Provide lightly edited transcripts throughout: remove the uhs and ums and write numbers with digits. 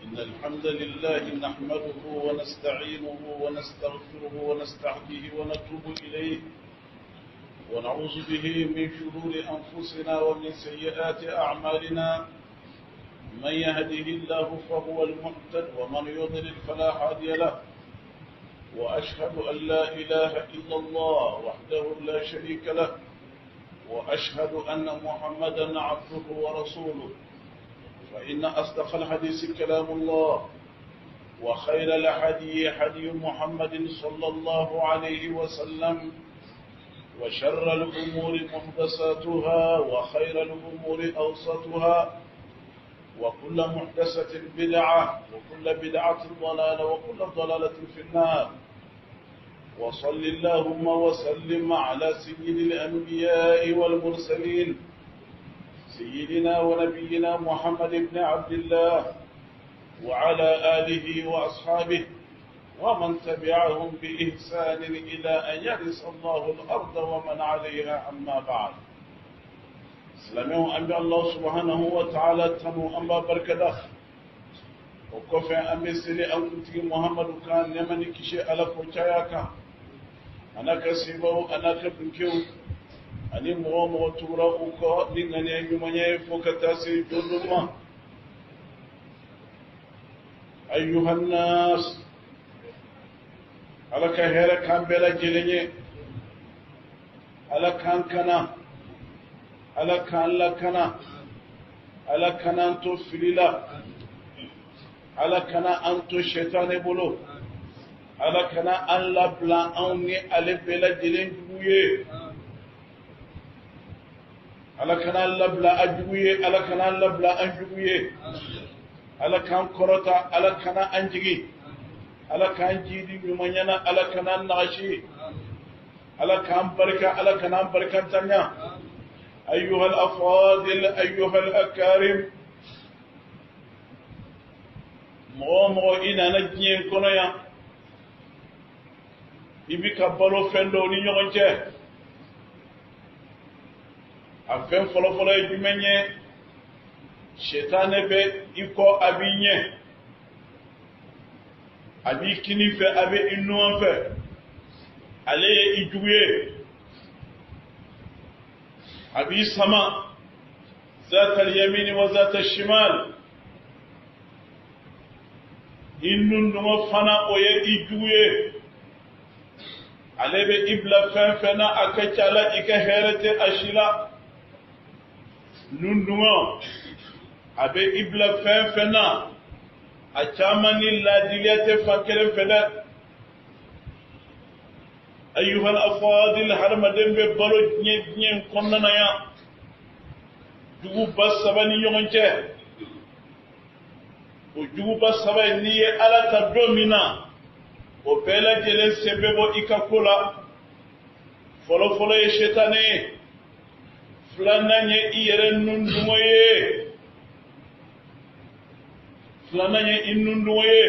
إن الحمد لله نحمده ونستعينه ونستغفره ونستهديه ونتوب إليه ونعوذ به من شرور أنفسنا ومن سيئات أعمالنا. من يهده الله فهو المهتد ومن يضلل فلا هادي له. وأشهد أن لا إله إلا الله وحده لا شريك له، وأشهد أن محمدا عبده ورسوله. فإن أصدق الحديث كلام الله، وخير الهدي هدي محمد صلى الله عليه وسلم، وشر الأمور محدثاتها وخير الأمور أوسطها، وكل محدثة بدعة وكل بدعة ضلالة وكل ضلالة في النار. وصل اللهم وسلم على سيد الأنبياء والمرسلين سيدنا ونبينا محمد بن عبد الله وعلى آله وأصحابه ومن تبعهم بإحسان إلى أن يرث الله الأرض ومن عليها. أما بعد، سلامه أنبي الله سبحانه وتعالى تنو أنبا بركة وكفى أمي سلي أنكتي محمد كان نمني كشي على فرشاياك أنا كسيبو أنا كبنكيو أني مو تورا أوكا لينغني يمني فوكتاسي جندما. أيها الناس، على كهيرة كان بلا جلني، على كان كنا، على كان لا كنا، على كان أنتو فليلا، على كان أنتو شيطان بلو، على كان أن لا بلا أني على بلا جلن جويه، على كان لا بلا أجويه، على كان لا بلا أنجويه، على كان كروتا، على كان أنجي، على كان جيدي يمنينا، على كان ناشي، على كان بركة، على كان بركة تانيا. أيها الأفاضل، أيها الأكارم، مو إنا نجين كنيا ibi kabalo fendo ni ɲɔgɔn cɛ. A fɛn fɔlɔfɔlɔ ye jumɛn ye? Shetane bɛ i kɔ a b'i ɲɛ, a b'i kini fɛ, a bɛ i numan fɛ, ale ye i jugu ye, a b'i sama zata al-yamini wa zata al-shimal. I nundungo fana o ye i jugu ye, ale bɛ i bila fɛn fɛn na a ka ca la i ka hɛrɛ tɛ a si la. Nundungo a bɛ i bila fɛn fɛn na a caman ni laadiriya tɛ fan kelen fɛ dɛ. Ayyuhal afadil, hadamaden bɛ balo diɲɛ kɔnɔna yan juguba saba ni ɲɔgɔn cɛ. O juguba saba in n'i ye Ala ta don min na, o bɛɛ lajɛlen sen bɛ bɔ i ka ko la. Fɔlɔfɔlɔ ye Shetane ye, filanan ye i yɛrɛ nundungo ye, filanan ye i nundungo ye,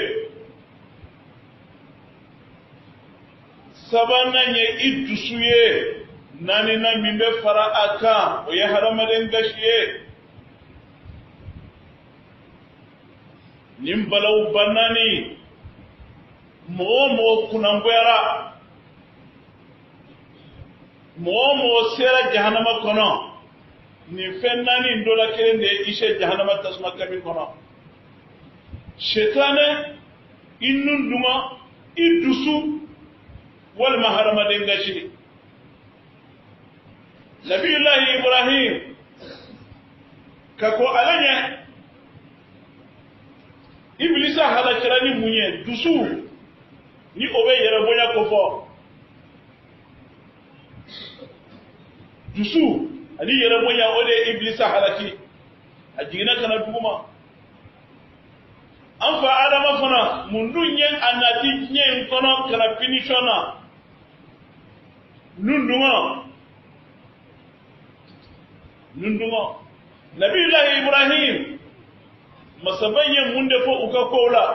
sabanan ye i dusu ye, naaninan min bɛ fara a kan o ye hadamaden gasi ye. Nin balawu ba naani mɔgɔ o mɔgɔ kunnangoyara, mɔgɔ o mɔgɔ sera jahanama kɔnɔ, nin fɛn naani in dɔ la kelen de ye i se jahanama tasuma kami kɔnɔ. Shetane, i nundungo, i dusu, walima hadamaden gasi. Nabiyullahi Ibrahim ka ko ala ɲɛ, Iblisa halakira ni mun ye? Dusu, ni o bɛ yɛrɛ bonya ko fɔ. Dusu ani yɛrɛ bonya, o de ye Iblisa halaki, a jiginna kana duguma. An fa Adama fana mun dun ye a nati diɲɛ in kɔnɔ kana punition na? Nundungo. Nabiyullahi Ibrahim masaban ye mun de fɔ u ka kow la?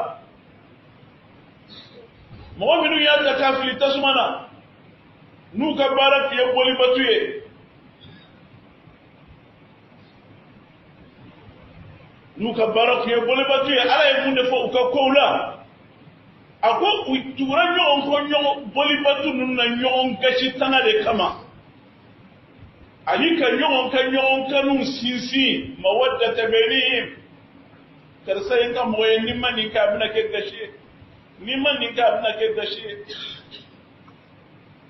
Mɔgɔ minnu y'a ta k'a fili tasuma na, n'u ka baara tun ye bolibatu ye, nuka barak ye bole batu ye ala ye munde fo uka koula ako utura nyon ko nyon boli batu nun na nyon gashi tana de kama ani ka nyon ka nun sinsi mawaddata bainihim karsay ka moye nimma ni ka bina ke gashi nimma ni ka bina ke gashi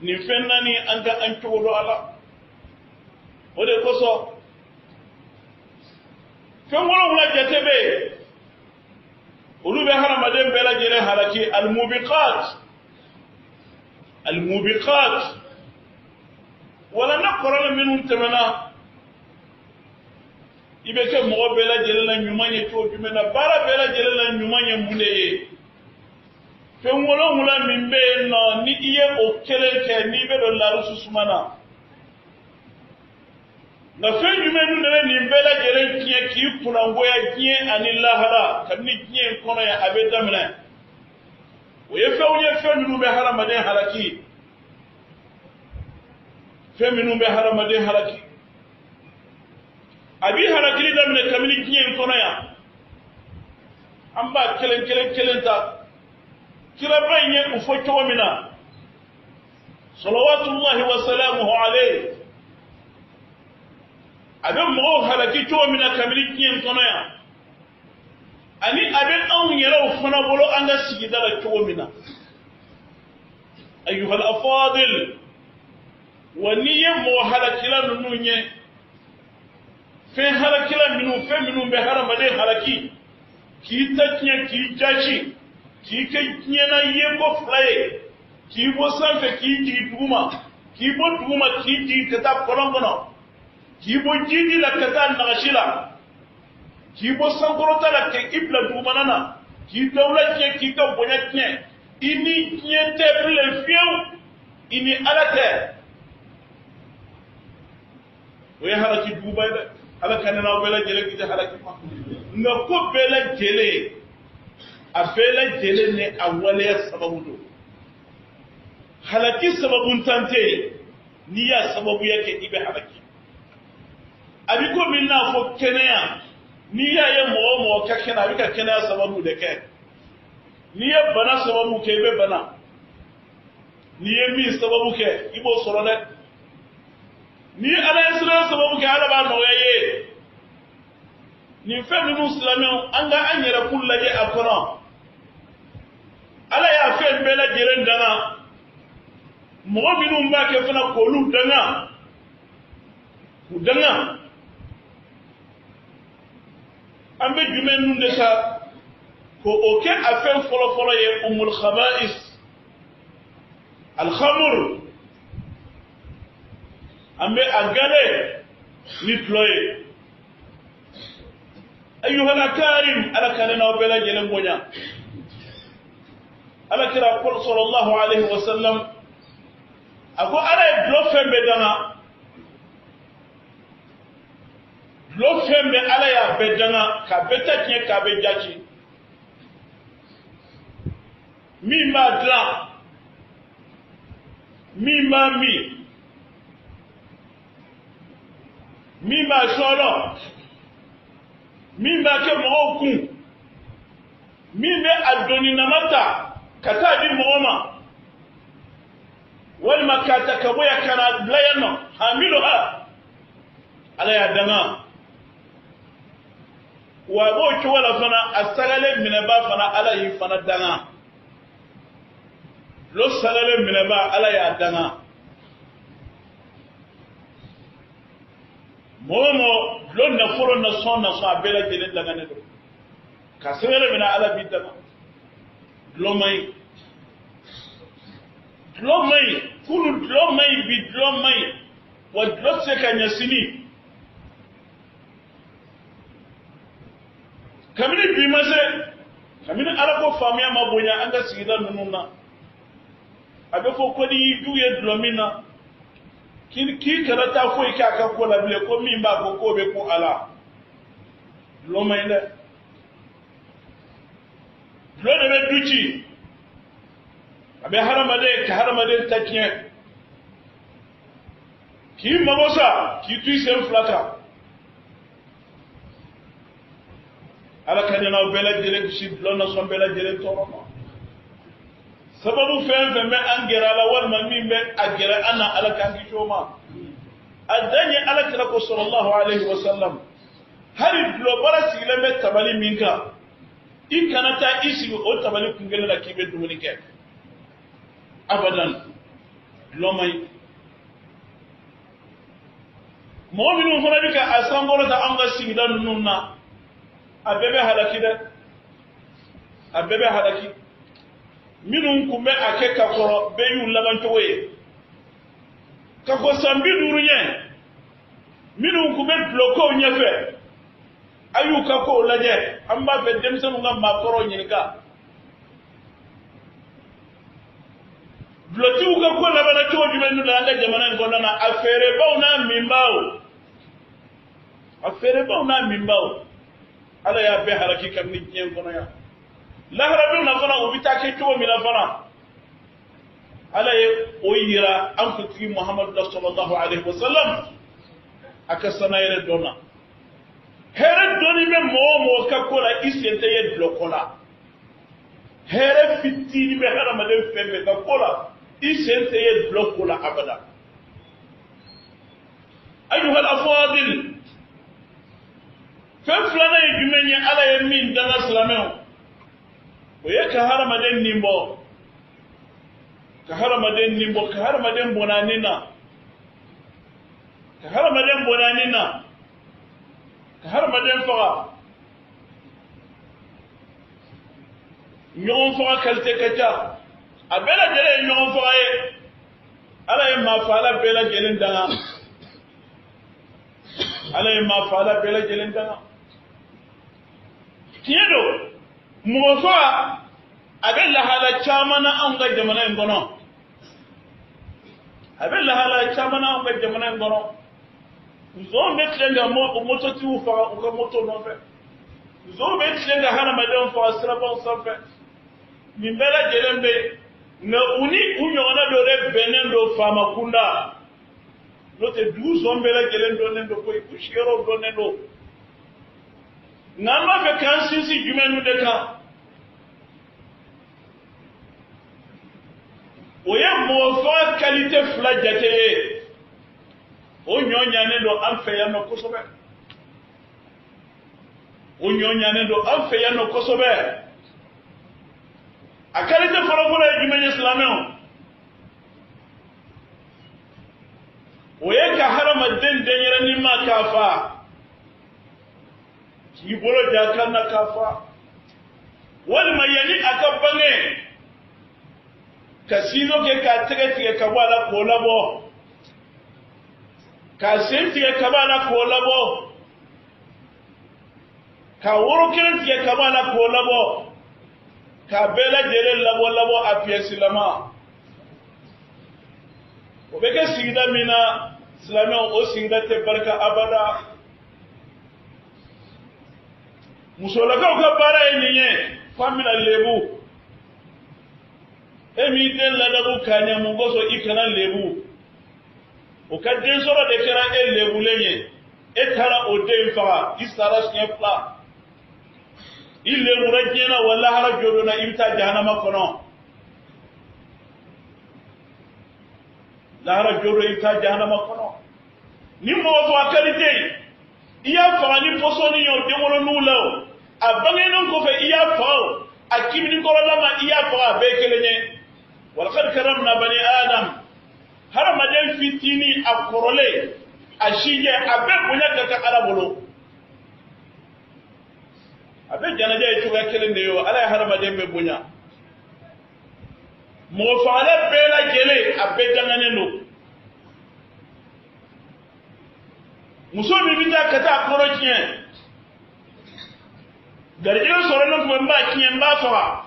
ni fenna ni anga an todo ala ode koso fen wala wala jatebe ulu be haramaden bela jere halaki almubiqat wala naqra minhum tamana ibe ke mo bela jere la nyumanye to jumena bara bela jere la nyumanye muneye fen wala min be no ni iye o keleke ni be do la rususumana na fen jumenu ne ni bela jere kiye ki kunangoya kiye ani lahara kamni kiye kono ya abedamna o ye fewye feminu be haramade halaki abi halaki damne kamni kiye kono ya amba kelen ta kira bayye ufo chomina salawatullahi wa salamuhu alayhi abe mo halaki chomina kamni kiye kono ya ani abe an yero fana bolo anga sigidala chomina ayuha al-afadil waniye mo halakila nunye fe halakila minu be haramade halaki ki tatnya ki jachi ki kenya na yebo flaye ki bo sanfe ki ji duma ki bo duma ki ji kata kolongono ki bo jidi la kata nagashila ki bo sankorota la ke ibla dumanana ki dawla ke ki ka bonya ke ini nyete ble fiu ini alate we halaki dubai de halaka na bela jele ki halaki ma na ko bela jele a bela jele ne awale sababu do halaki sababun tante ni ya sababu yake ibe halaki abiko minna fo kenea ni ya ye mo ka kena abika kenea sababu de ke ni ya bana sababu ke be bana ni ye mi sababu ke ibo sorone ni ala isra sababu ke ala ba no ye ni femi muslimion anga anyere kullaje akona ala ya fe bela jeren dana mu'minu mba ke fana kolu dana udanga ambe jumen nun de sa ko oke afen folo ye umul khaba'is al khamr ambe agale ni ploye أيها الأكارم ألا كان وبلا جلم ونيا ألا كرا قل صلى الله عليه وسلم أقول ألا بلوفن بدنا بلوفن بألا يا بدنا كبتا كي كبجاتي مما دلا مما شولو min ba ke mɔgɔw kun min bɛ a doni namata ka taa di mɔgɔ ma walima k'a ta ka bɔ yan ka na bila yan nɔ hamiluha ala y'a danga wa a b'o cogo la fana a sagalen minɛba fana ala y'i fana danga lo sagalen minɛba ala y'a danga momo lo nafolo na son a bela jelen daga ne do ka sere mina ala bi daga lo mai kunu lo mai bi lo mai wa lo se ka nyasini kamini bi mase kamini ala ko famiya mabonya anga sigida nununa abe fo ko di duye dlomina ki kana ta foyi ka kan ko labile ko min ba ko be ko ala lo mai ne lo de be duci abe haramade takien ki mabosa ki tu sem flaka ala kanina bela jele kisi lonna son bela jele torono sababu fen fen me angera la wal man min be agera ana ala kangi shoma adani ala kala ko sallallahu alaihi wasallam hari blo bara sigile me tabali minka ikanata isi o tabali kungela la kibe dumuni ke abadan lomay mu'minu fana bika asangoro ta anga sigidan nunna abebe halaki minun kumbe ake kakoro be yu laban towe kako sambi durunye minun kumbe bloko nyefe ayu kako laje amba be demsanu ngam makoro nyinka bloti uga ko labana toji menu da anga jamana ngondana afere bauna mimbao ala ya be halaki kam ni nyen kono ya lahara bi na fana ubita ke to mi na fana ala ye oyira an kuti muhammad sallallahu alaihi wasallam aka sanayere dona here doni me mo ka kola isente ye blokola here fitini be hara made fembe ka kola isente ye blokola abada ayuha al-afadil feflana yumenye ala ye min dana salameo oye ka haramaden nimbo ka haramaden bonanina ka haramaden faga nyon faga kalte kacha abela jele nyon faga ye ala ye mafala bela jelen danga tiyedo mofa abella hala chamana anga jamana ngono zombe tlenga moto ti ufa uka moto nofe zombe tlenga hana madon fa asrabon safe mimbela jelembe na uni unyona dore benendo fama kunda note 12 zombela jelendo nendo ko ikushiro do nendo namba fe kansinsi jumenu de ka oye mofa qualité flajate o nyonya nendo amfe yano kosobe a qualité folo jumenu islameo oye ka harama den denyera ni ma kafa ki bolo jakanna kafa wal mayani akabange kasino ke ka tege ka wala ko labo ka senti ke kabala ko labo ka woro ke ka bala ko labo ka bela jere labo apiesi lama obeke sigida mina islamiyya o sigida te barka abada musolaka o ka bara eniye famina lebu emi den ladabu kanya mungoso ikana lebu o ka den soro de kera lebu lenye etara o den fa isara snepla ille murajjena wala hara jodona imta jahannama kono lahara joro ita jahannama kono ni mozo akalite iya fa ni posoni yo de woro nulo abange non ko fe iya fa akibni ko lama iya fa be kelenye wal qad karamna bani adam harama den fitini akorole ashije abe bunya kaka arabolo abe janaje tuga kelende yo ala harama den be bunya mo faale bela jele abe dangane no muso mi bita kata koro kien darje soro no ko mba kien mba fawa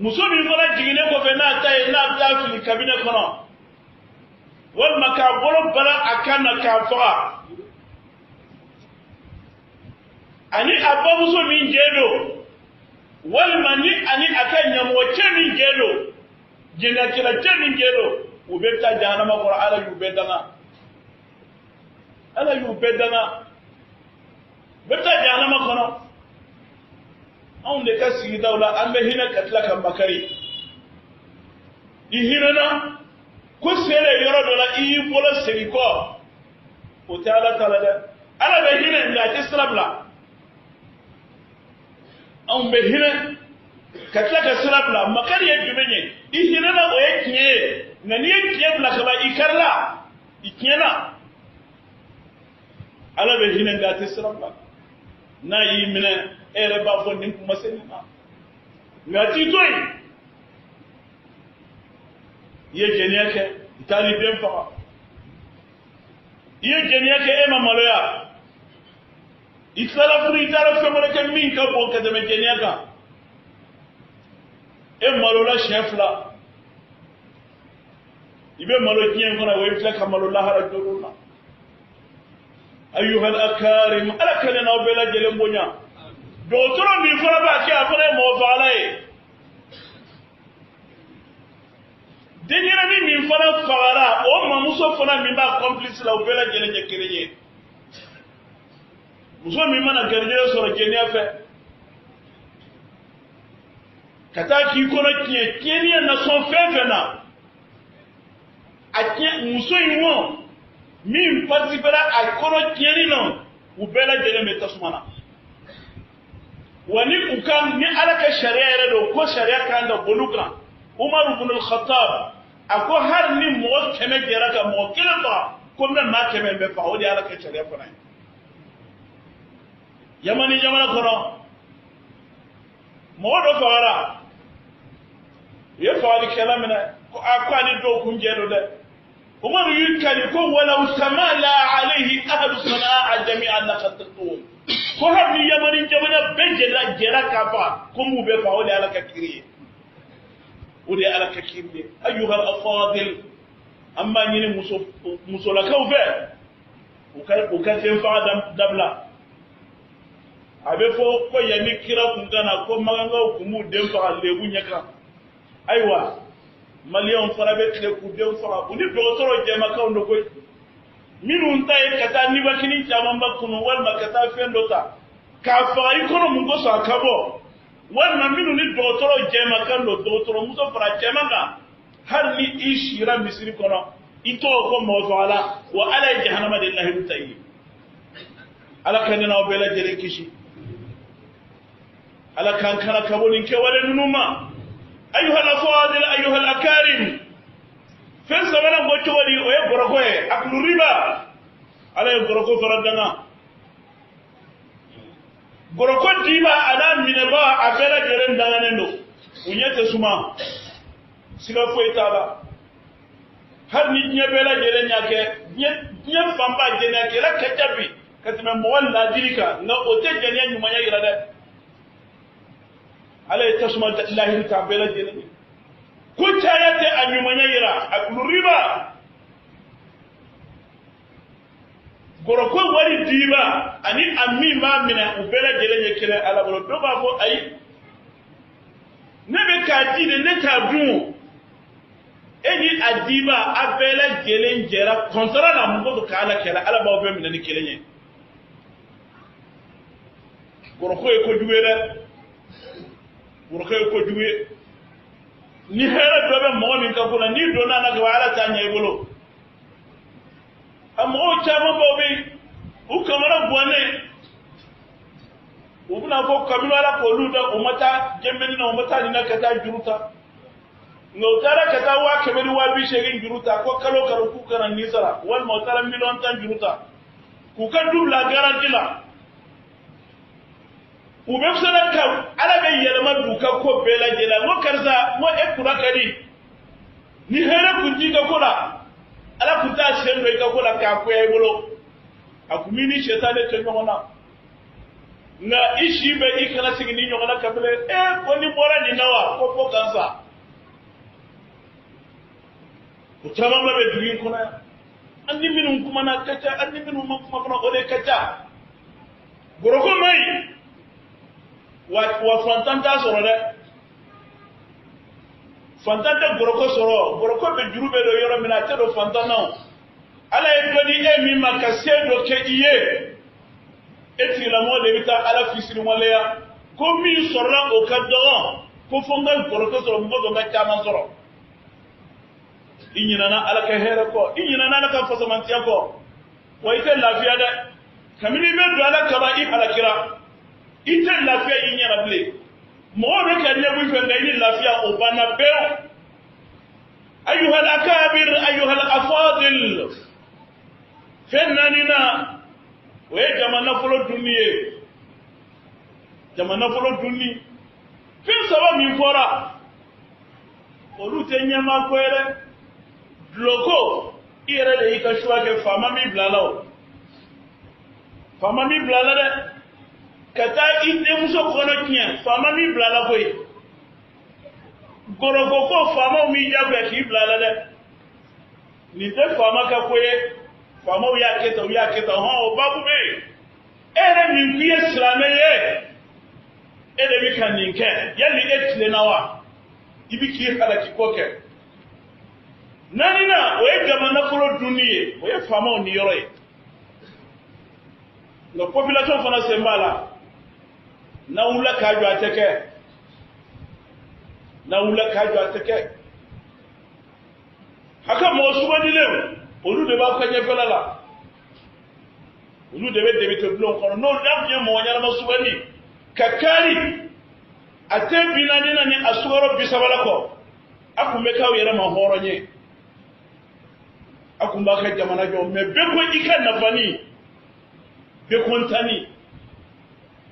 muso mi fala jigine ko fe na tay na ta fili kabine kono wal makabolo bala akana ka fawa ani abba muso mi jedo wal mani ani akanya mo chemi jedo jinda kila chemi jedo ubeta jahannama qur'ana yubedana ala yubedana beta jahannama an de ka sigi dawla an bɛ hinɛ ka tila ka makari i hinɛna ko sele yɔrɔ dɔ la i y'i bolo segin kɔ o tɛ ala ta la dɛ ala bɛ hinɛ nka a tɛ sira bila anw bɛ hinɛ ka tila ka sira bila makari ye jumɛn ye i hinɛna o ye tiɲɛ ye nka n'i ye tiɲɛ bila ka ban i karila i tiɲɛna ala bɛ hinɛ nka a tɛ sira bila n'a y'i minɛ e yɛrɛ b'a fɔ nin kun ma se nin ma nka a t'i to yen i ye jɛnɛya kɛ i taar'i den faga i ye jɛnɛya kɛ e ma maloya i tilala furu i taara fɛn wɛrɛ kɛ min ka bon ka tɛmɛ jɛnɛya kan e malola siɲɛ 2 i bɛ malo diɲɛ kɔnɔ o ye filɛ ka malo lahara jɔrɔ la ayyuhal akarim ala kɛlen n'aw bɛɛ lajɛlen bonya dɔgɔtɔrɔ min fana b'a kɛ a fana ye mɔgɔ fagala ye denyɛrɛnin min fana fagara o mamuso fana min b'a complice la o bɛɛ lajɛlen ye kelen ye muso min mana garijɛgɛ sɔrɔ jɛnɛya fɛ ka taa k'i kɔnɔ tiɲɛ tiɲɛniya na sɔn fɛn fɛn na a tiɲɛ muso in wɔn min participera a kɔnɔ tiɲɛni na u bɛɛ lajɛlen bɛ tasuma na wa ni u kan ni ala ka sariya yɛrɛ don ko sariya kan ka boli kan Umar ibn al-Khattab a ko hali ni mɔgɔ 100 jɛra ka mɔgɔ 1 faga ko n bɛ maa 100 bɛɛ faga o de ye ala ka sariya fana ye yamani jamana kɔnɔ mɔgɔ dɔ fagara u ye fagalikɛla minɛ ko ani dɔw kun jɛ don dɛ Umar y'u kali ko walaw tamala alayhi ahlu sana'a jami'an laqattatuhum ko hali ni yamani jamana bɛɛ jɛra ka faga ko m'u bɛɛ faga o de ye ala ka kiri ye o de ye ala ka kiri ye ayyuhal afadil an b'a ɲini musolakaw fɛ u ka den faga dabila a bɛ fɔ ko yanni kira kun ka na ko magankaw kun b'u den faga lebu ɲɛ kan ayiwa maliyɛnw fana bɛ tile k'u den faga u ni dɔgɔtɔrɔ jɛmakaw don koyi minnu ta ye ka taa nibakini camanba kunu walima ka taa fɛn dɔ ta k'a faga i kɔnɔ mun kosɔn a ka bɔ walima minnu ni dɔgɔtɔrɔ jɛmakan don dɔgɔtɔrɔmuso fara cɛman kan hali ni i sira misiri kɔnɔ i tɔgɔ ko mɔgɔ fagala wa ala ye jahanama de lahidu ta i ye ala ka ne n'aw bɛɛ lajɛlen kisi ala k'an kana ka bɔ nin kɛwale ninnu ma ayyuhal afadil ayyuhal akarim fɛn sabanan bɔ cogo di o ye bɔrɔkɔ ye akulu riba ala ye bɔrɔkɔ fara danga bɔrɔkɔ diba a n'a minɛba a bɛɛ lajɛlen danganen don u ɲɛ tɛ suma siga foyi t'a la hali ni diɲɛ bɛɛ lajɛlen y'a kɛ diɲɛ fanba jɛnɛya kɛla ka ca bi ka tɛmɛ mɔgɔ ladiri kan nka o tɛ jɛnɛya ɲumanya yira dɛ ala ye tasuma lahiri k'a bɛɛ lajɛlen ye ko caya tɛ a ɲumanya yira a kulu riba bɔrɔkɔ wari diba ani a min b'a minɛ u bɛɛ lajɛlen ye kelen ala bolo dɔ b'a fɔ ayi ne bɛ k'a di de ne t'a dun e ni a diba a bɛɛ lajɛlen jɛra kɔntara la mɔgɔ do k'ala kɛlɛ ala b'aw bɛɛ minɛ ni kelen ye bɔrɔkɔ ye kojugu ye dɛ bɔrɔkɔ ye kojugu ye ni hɛrɛ dɔ bɛ mɔgɔ min ka ko la n'i donna na ka ala t'a ɲɛ i bolo a mɔgɔw caman baw bɛ u kamana guwannen u bɛna fɔ kabini ala k'olu da u ma taa jɛnbɛni na u ma taa nin na ka taa juru ta nka u taara ka taa 100 ni 280 juru ta ko kalo kalo k'u kana nin sara walima u taara 1,10 juru ta k'u ka du bila garanti la u bɛ fana ka ala bɛ yɛlɛma d'u ka ko bɛɛ lajɛlen n ko karisa n ko e kunna ka di ni hɛrɛ kun t'i ka ko la ala kun t'a sen don i ka ko la k'a koya i bolo a kun b'i ni sɛtan de tɛ ɲɔgɔn na nka i si bɛ i kana sigi ni ɲɔgɔn na kabilen ko ni bɔra nin na wa ko fo kan sa o caman bɛ dugu in kɔnɔ yan an ni minnu kumana ka ca an ni minnu ma kuma fana o de ka ca bɔrɔkɔ man ɲi wa fantan t'a sɔrɔ dɛ fantan tɛ bɔrɔkɔ sɔrɔ bɔrɔkɔ bɛ juru bɛ don yɔrɔ min na a tɛ don fantan na ala ye dɔ di e min ma ka se dɔ kɛ i ye e tigilamɔgɔ de bɛ taa ala fisiri waleya ko min sorra o ka dogo ko fongal boroto so mbodo ga chama soro inyina ala ka here ko inyina ala ka fasamantiya ko waite lafiya da kamini be do ala ka ba i ala kira ite lafiya inyina ble mo be ka ne bu fe ngai lafiya o bana be ayuha al akabir ayuha al afadil fennanina we jamana folo duniye jamana folo duni fin saba min fora olu te nyama kwere loko ire de ika shwa ke fama mi blalaw fama mi blala de kata inde muso kono kien fama mi blala koy gorogo ko fama mi jabe ki blala de ni te fama ka koye fama ya keta ho babu be ere min kuye islame ye ere mi kan ninke yali etle nawa ibiki hala kikoke nanina oye jamana folo duniye oye fama ni yoro ye la population fana sembala na wula kaju ateke haka mo subani lew olu de ba ko nyefela la olu de be debite blon kono no dam je mo nyala ma subani kakari atembina nina ni asugoro bisabala ko akumbe kaw yere ma horonye akumba ka jamana jo me be ko ikan nafani be kontani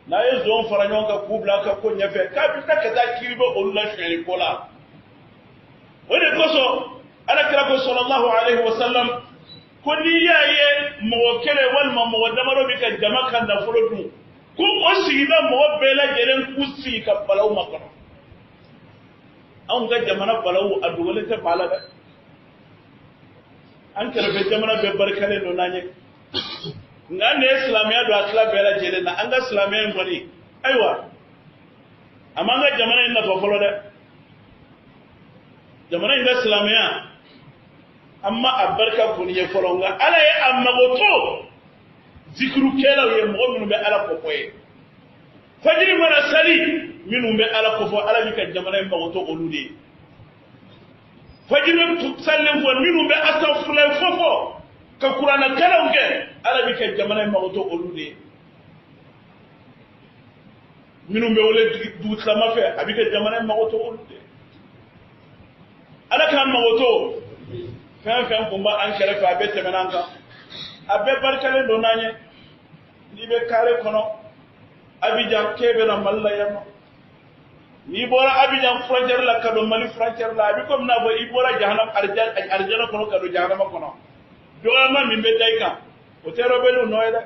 na yezo faranyo ka kubla ka ko nyefe ka bi takata kiribo olulla sheri kola wone koso ala kira ko sallallahu alaihi wasallam ko ni yaye mo kele wal mo wadamaro bi ka jama kan da fulodu ko osiba mo bela jeren kusi ka balaw makano an ga jamana balaw adugole te balaga an karbe jamana be barkale no nanye ngane islamiya do atla bela jere na anga islamiya ngoni aywa amanga jamana inna to folo de jamana inda islamiya amma abarka kuniye folo nga ala ya amma goto zikru kela ye mo minu be ala ko koye fajiri mara sali minu be ala ko fo ala bi ka jamana ma goto olude fajiri sallen fo minu be astaghfirullah fofo ka qur'ana kalawge ala bi ka jamana ma goto olude minu be wole du sama fe abi ka jamana ma goto olude ala ka ma goto fen kumba an kere fa be temenanga abe barkale do nanye ni be kare kono abijan kebe na malla yama ni bora abijan frontier la kado mali frontier la abi kom na bo ibora jahannam arjana kono kado jahannam kono do ma mi be dayka o tero belu noyda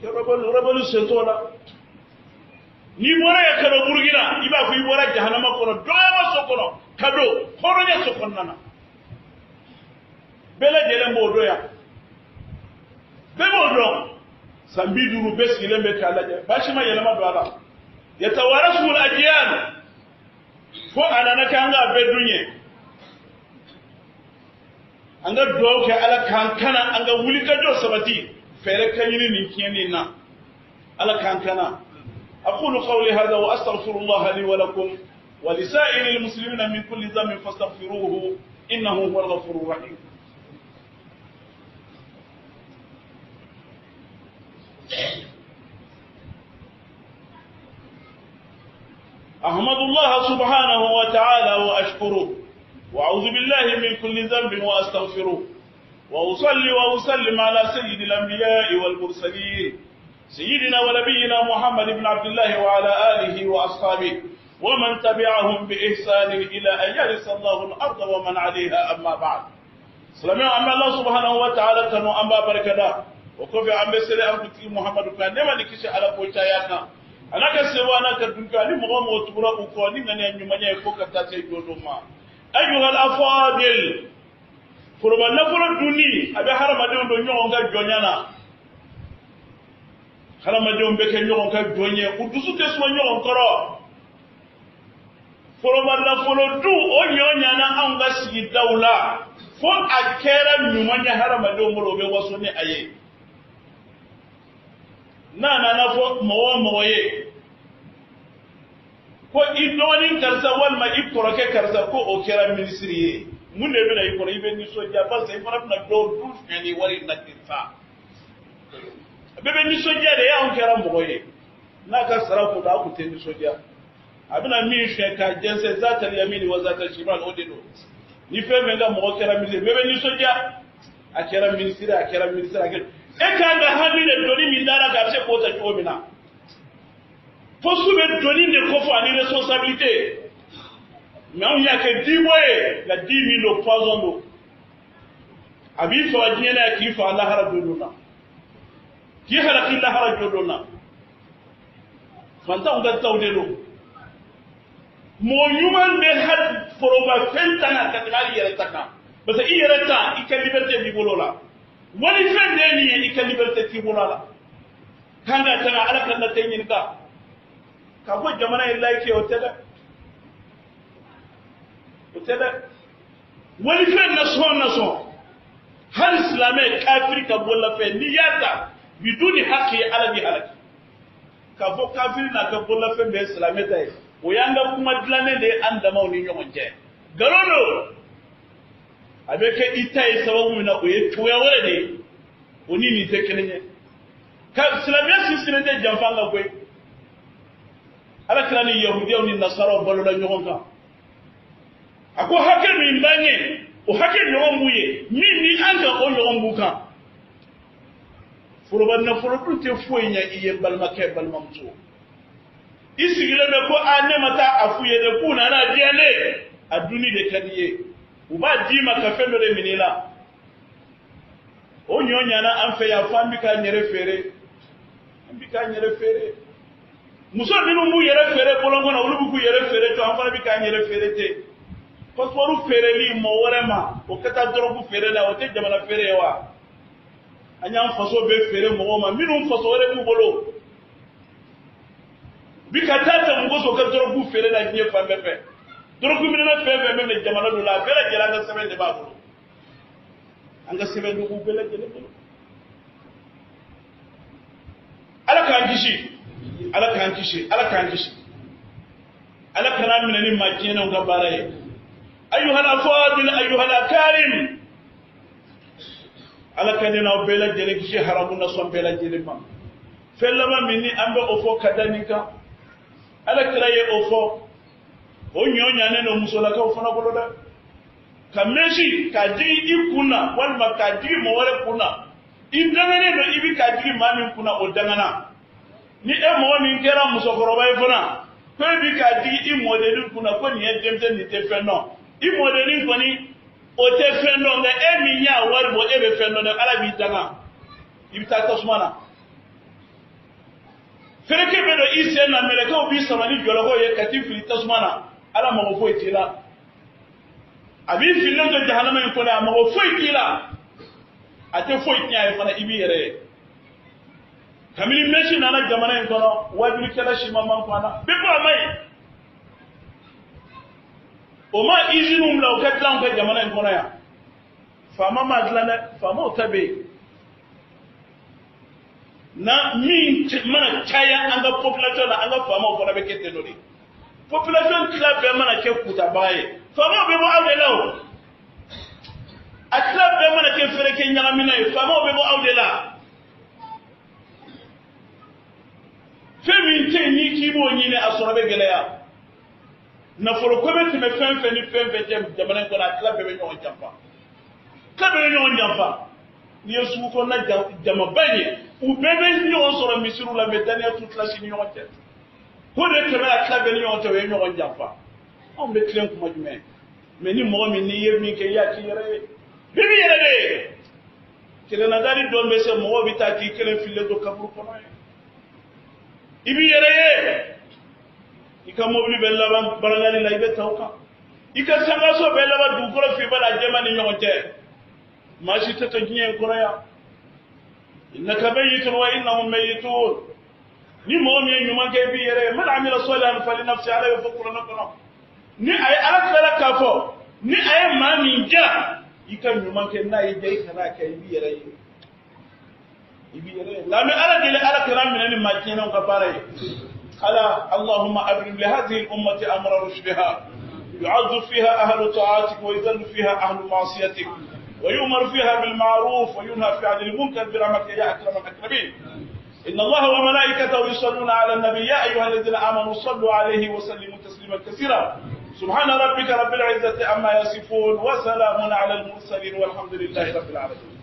tero belu setola ni bora ya kado burgina iba ko ibora jahannam kono do ma sokono kado horonya sokonnana bela jele mbodo ya bebodo sambi duru beski lembe kalaje bashima yelama do ala yatawarasu al-ajyan ko anana kanga bedunye anga do ke ala kankana anga wulika do sabati fere kanyini ninkiyani na ala kankana aqulu qawli hadha wa astaghfirullah li wa lakum wa lisa'iril muslimina min kulli dhanbin fastaghfiruhu innahu huwal ghafurur rahim. أحمد الله سبحانه وتعالى وأشكره وأعوذ بالله من كل ذنب وأستغفره وأصلي وأسلم على سيد الأنبياء والمرسلين سيدنا ونبينا محمد بن عبد الله وعلى آله وأصحابه ومن تبعهم بإحسان إلى أن يرث الله الأرض ومن عليها أما بعد. سلام أما الله سبحانه وتعالى كانوا أما بركدا وكفي عن بسر أمتي محمد كان نما نكشي على قوتياتنا anaka sewa anaka dunka ni mo mo tubura ko ni ngane nyumanya ko kata te dodoma ayuha al-afadil furba na furo duni abe harama de ndo nyonga jonyana harama de ombe ke nyonga jonye udusu te so nyonga koro furba na furo du onyonyana anga sigi daula fo akera nyumanya harama de omro be waso ni aye na fo mo ye ko idoni karsa wal ma ikoroke karsa ko o kera ministry ye mun ne bena ikoro ibe ni soja parce que fara na do du ni wari na tinfa bebe ni soja de ya on kera mo ye na ka sara ko da ku te ni soja abina mi she ka jense zata yamini wa zata shimal odino ni fe menga mo kera ministry bebe ni soja a kera ministry e kanga hamile doni mindara garse ko ta chomina posube doni ne ko fa ni responsabilité mais on y a que 10 mois la 10 000 poison do abi fa diena ki fa Allah haraduluna ki halaki Allah haraduluna fanta on ga tawdelo mo human be had foroba fentana katali yere taka parce que yere ta ika liberté bi bolola wani fen de ni ika liberté ti bolola kanga tanga ala kan na tenyin ka ko jamana illahi ke otada wani fen na so har islamai kafir ka bolla fe niyata biduni haqqi ala bi halaki ka fo kafir na ka bolla fe be islamai tay o yanga kuma dilane de anda mawni nyongo je galono abeke itay sababu mina ko yetuya wala oni ni tekenye ka islamai sisine de jamfanga koy ala krani yahudiya ni nasara bolo la nyongo ka ako hake min banye o hake nyongo muye min ni anga o nyongo buka foroban na forobu te foyinya iye balma ke balma mso isigile me ko ane mata afuye de kuna na diale aduni de kadiye uba dima ka femere minila o nyonya na amfe ya fambi ka nyere fere muso binu mu yere fere bolongo na ulubu ku yere fere to amfa bi ka nyere fere te pasporu fere li mo worema o kata dorobu fere la o te jamana fere wa anya faso be fere mo ma minu faso wore mu bolo bikatata mgozo ka dorobu fere la nye fambepe dorobu minena fere meme jamana do la fere jela nga sebe de babulu anga sebe do ku bele jele bolo ala kan kishi ala kana minani majina nga baraye أيها الأفاضل أيها الأكارم على كننا بلا جلك شيء حرامنا صن بلا جلما فلما مني أمب أفو كدانيكا على كلاي أفو ونيون يانو مسولك أفنا بلودا كمشي كدي إكونا والما كدي موارد كونا إندعنا نو إبي كدي ما نكونا أدعنا ni e mo ni kera musokoroba ifuna ko bi kadi imodeli kuna ko ni edemte ni te feno imodeli koni o te feno nga eminya warbo ebe feno na ala bi tanga ibita tosmana fereke bedo ise na meleka obi samani jologo ye katifi tosmana ala mo fo itila abi fillo do jahannama en ko la mo fo itila ate fo itnya e fana ibi yere kamini meshi nana jamana en kono wajuri kala shima man kwana bebo amai o ma izinum la o katlan ka jamana en kono ya fama mazlana fama tabe na min mana chaya anga population na anga fama o kono be ketenori population club be mana ke kuta baye fama be mo awdela a club be mana ke fere ke nyaamina e fama be mo awdela femi te ni kibo ni ne asorobe geleya na foro ko beti me fenfe ni fenfe tem jamana ko la club be nyon jampa club be nyon jampa ni yesu ko na jama banye u bebe ni on soro misiru la medania toute la chini nyon tete ko de te la club be nyon te we nyon jampa on be clen ko majume me ni mo mi ni yemi ke ya ki yere bibi yere de kele na dali don be se mo bi ta ki kele fille do kabur ko no ibi yere ika mobili bella ban barangali la ibe tawka ika sangaso bella ba du ko fi bala jamani nyonte mashi tata nyen ko ya innaka mayitun wa innahum mayitun ni mo mi nyuma ke bi yere man amila salihan fali nafsi ala yafkuru nakana ni ay ala kala kafo ni ay ma mi ja ika nyuma ke na yi dai kana ke bi yere la mi ala dile ala karam min ما كينون كباري ألا اللهم أبرم لهذه الأمة أمر رشدها يعز فيها أهل طاعتك ويذل فيها أهل معصيتك ويؤمر فيها بالمعروف وينهى في عن المنكر برحمتك يا أكرم الأكرمين. إن الله وملائكته يصلون على النبي يا أيها الذين آمنوا صلوا عليه وسلموا تسليما كثيرا. سبحان ربك رب العزة عما يصفون وسلام على المرسلين والحمد لله رب العالمين.